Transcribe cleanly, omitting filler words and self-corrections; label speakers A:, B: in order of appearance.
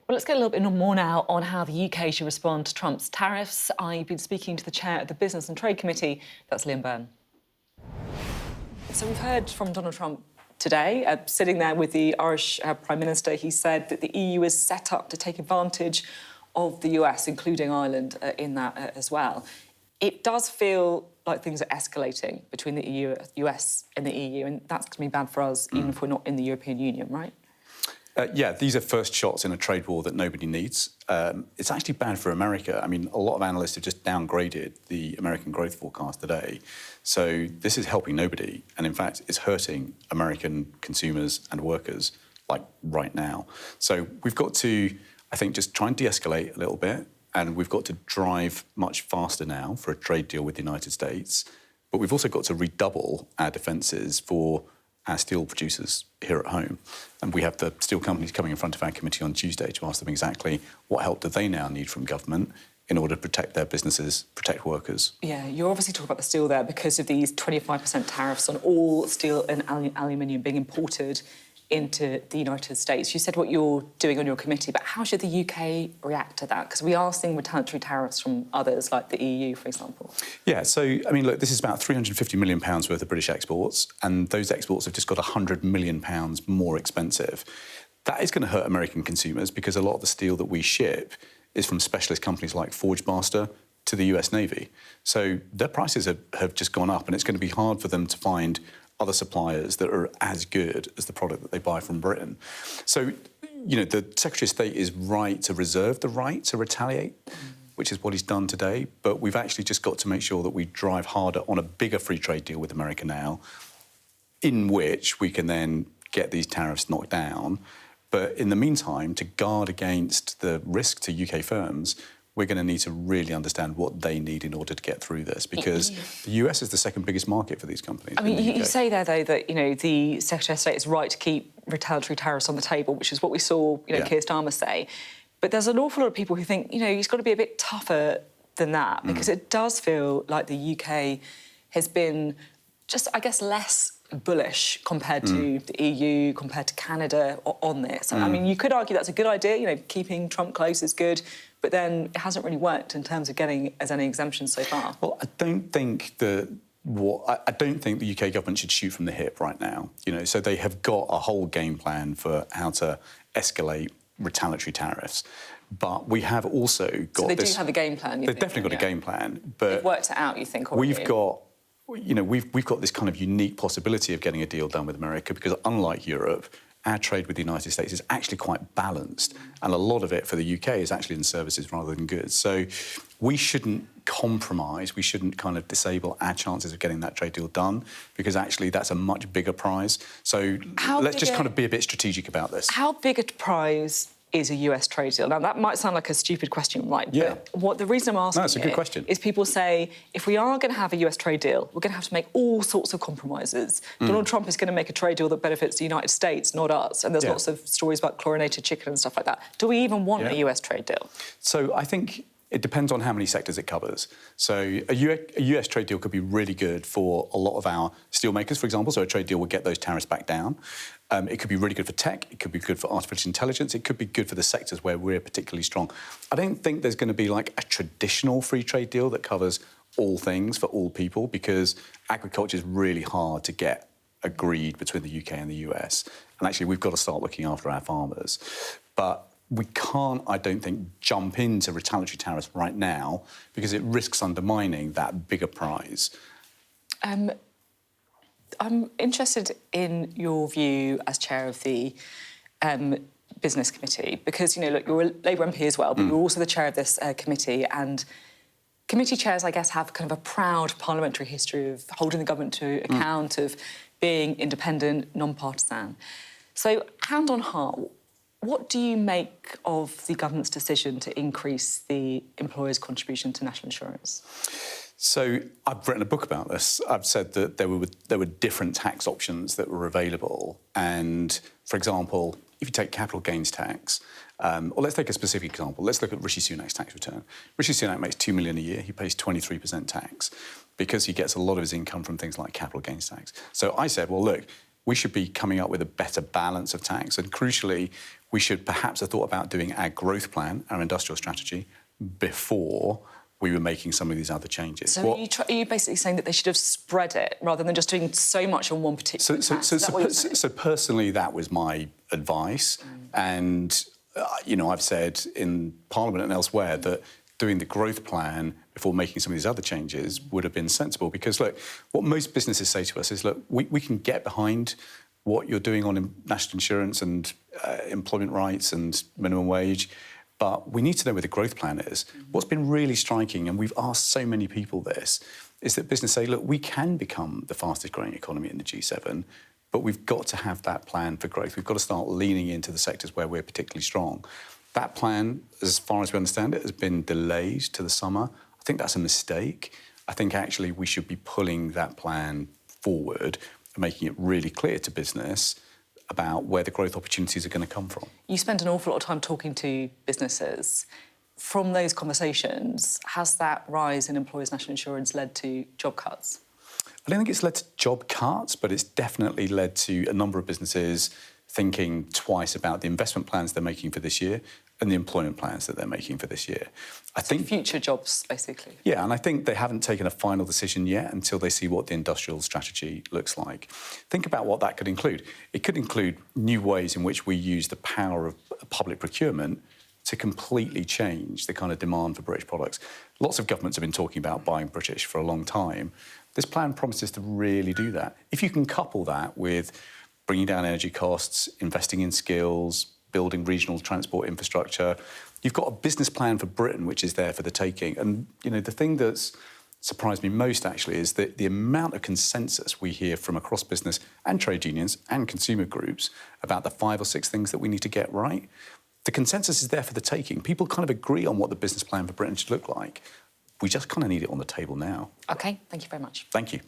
A: Well, let's get a little bit more now on how the UK should respond to Trump's tariffs. I've been speaking to the chair of the Business and Trade Committee, that's Byrne. So we've heard from Donald Trump today, sitting there with the Irish Prime Minister. He said that the EU is set up to take advantage of the US, including Ireland, in that as well. It does feel like things are escalating between the US and the EU, and that's going to be bad for us, even if we're not in the European Union, right?
B: Yeah, these are first shots in a trade war that nobody needs. It's actually bad for America. I mean, a lot of analysts have just downgraded the American growth forecast today. So this is helping nobody. And in fact, it's hurting American consumers and workers, like right now. So we've got to, I think, just try and de-escalate a little bit. And we've got to drive much faster now for a trade deal with the United States. But we've also got to redouble our defences for our steel producers here at home. And we have the steel companies coming in front of our committee on Tuesday to ask them exactly what help do they now need from government in order to protect their businesses, protect workers.
A: Yeah, you're obviously talking about the steel there because of these 25% tariffs on all steel and aluminium being imported into the United States. You said what you're doing on your committee, but how should the UK react to that? Because we are seeing retaliatory tariffs from others, like the EU, for example.
B: Yeah, so, I mean, look, this is about £350 million worth of British exports, and those exports have just got £100 million more expensive. That is going to hurt American consumers because a lot of the steel that we ship is from specialist companies like Forgemaster to the US Navy. So their prices have just gone up, and it's going to be hard for them to find other suppliers that are as good as the product that they buy from Britain. So, you know, the Secretary of State is right to reserve the right to retaliate, which is what he's done today. But we've actually just got to make sure that we drive harder on a bigger free trade deal with America now, in which we can then get these tariffs knocked down. But in the meantime, to guard against the risk to UK firms, we're going to need to really understand what they need in order to get through this, because the US is the second biggest market for these companies.
A: I mean, you say there, though, that, you know, the Secretary of State is right to keep retaliatory tariffs on the table, which is what we saw, you know, Keir Starmer say. But there's an awful lot of people who think, you know, he's got to be a bit tougher than that, because it does feel like the UK has been just, I guess, less bullish compared to the EU, compared to Canada on this. I mean, you could argue that's a good idea, you know, keeping Trump close is good, but then it hasn't really worked in terms of getting as any exemptions so far.
B: Well, I don't think the UK government should shoot from the hip right now. You know, so they have got a whole game plan for how to escalate retaliatory tariffs. But we have also got
A: so they do have a game plan.
B: They've definitely got a game plan, but
A: they've worked it out, you think? Already?
B: We've got this kind of unique possibility of getting a deal done with America because, unlike Europe, our trade with the United States is actually quite balanced, and a lot of it for the UK is actually in services rather than goods. So we shouldn't compromise, we shouldn't kind of disable our chances of getting that trade deal done, because actually that's a much bigger prize. So let's just kind of be a bit strategic about this.
A: How big a prize is a US trade deal? Now, that might sound like a stupid question, right?
B: Yeah.
A: But the reason I'm asking
B: it's a good question.
A: Is people say, if we are going to have a US trade deal, we're going to have to make all sorts of compromises. Donald Trump is going to make a trade deal that benefits the United States, not us. And there's lots of stories about chlorinated chicken and stuff like that. Do we even want a US trade deal?
B: So I think it depends on how many sectors it covers. So a US trade deal could be really good for a lot of our steelmakers, for example. So a trade deal would get those tariffs back down. It could be really good for tech. It could be good for artificial intelligence. It could be good for the sectors where we're particularly strong. I don't think there's going to be like a traditional free trade deal that covers all things for all people, because agriculture is really hard to get agreed between the UK and the US. And actually, we've got to start looking after our farmers. But we can't, I don't think, jump into retaliatory tariffs right now because it risks undermining that bigger prize.
A: I'm interested in your view as chair of the Business Committee, because, you know, look, you're a Labour MP as well, but you're also the chair of this committee, and committee chairs, I guess, have kind of a proud parliamentary history of holding the government to account, of being independent, non-partisan. So, hand on heart, what do you make of the government's decision to increase the employer's contribution to national insurance?
B: So I've written a book about this. I've said that there were different tax options that were available. And, for example, if you take capital gains tax, or let's take a specific example. Let's look at Rishi Sunak's tax return. Rishi Sunak makes $2 million a year. He pays 23% tax because he gets a lot of his income from things like capital gains tax. So I said, well, look, we should be coming up with a better balance of tax. And crucially, we should perhaps have thought about doing our growth plan, our industrial strategy, before we were making some of these other changes.
A: So are you basically saying that they should have spread it rather than just doing so much on one particular task?
B: So personally, that was my advice. And, I've said in Parliament and elsewhere that doing the growth plan before making some of these other changes would have been sensible. Because, look, what most businesses say to us is, look, we can get behind what you're doing on national insurance and employment rights and minimum wage, but we need to know where the growth plan is. What's been really striking, and we've asked so many people this, is that business say, look, we can become the fastest growing economy in the G7, but we've got to have that plan for growth. We've got to start leaning into the sectors where we're particularly strong. That plan, as far as we understand it, has been delayed to the summer. I think that's a mistake. I think actually we should be pulling that plan forward and making it really clear to business about where the growth opportunities are going to come from. You
A: spent an awful lot of time talking to businesses. From those conversations, has that rise in employers' national insurance led to job cuts?
B: I don't think it's led to job cuts, but it's definitely led to a number of businesses thinking twice about the investment plans they're making for this year and the employment plans that they're making for this year. I think
A: future jobs, basically.
B: Yeah, and I think they haven't taken a final decision yet until they see what the industrial strategy looks like. Think about what that could include. It could include new ways in which we use the power of public procurement to completely change the kind of demand for British products. Lots of governments have been talking about buying British for a long time. This plan promises to really do that. If you can couple that with bringing down energy costs, investing in skills, building regional transport infrastructure, you've got a business plan for Britain which is there for the taking. And, the thing that's surprised me most, actually, is that the amount of consensus we hear from across business and trade unions and consumer groups about the 5 or 6 things that we need to get right. The consensus is there for the taking. People kind of agree on what the business plan for Britain should look like. We just kind of need it on the table now.
A: OK, thank you very much.
B: Thank you.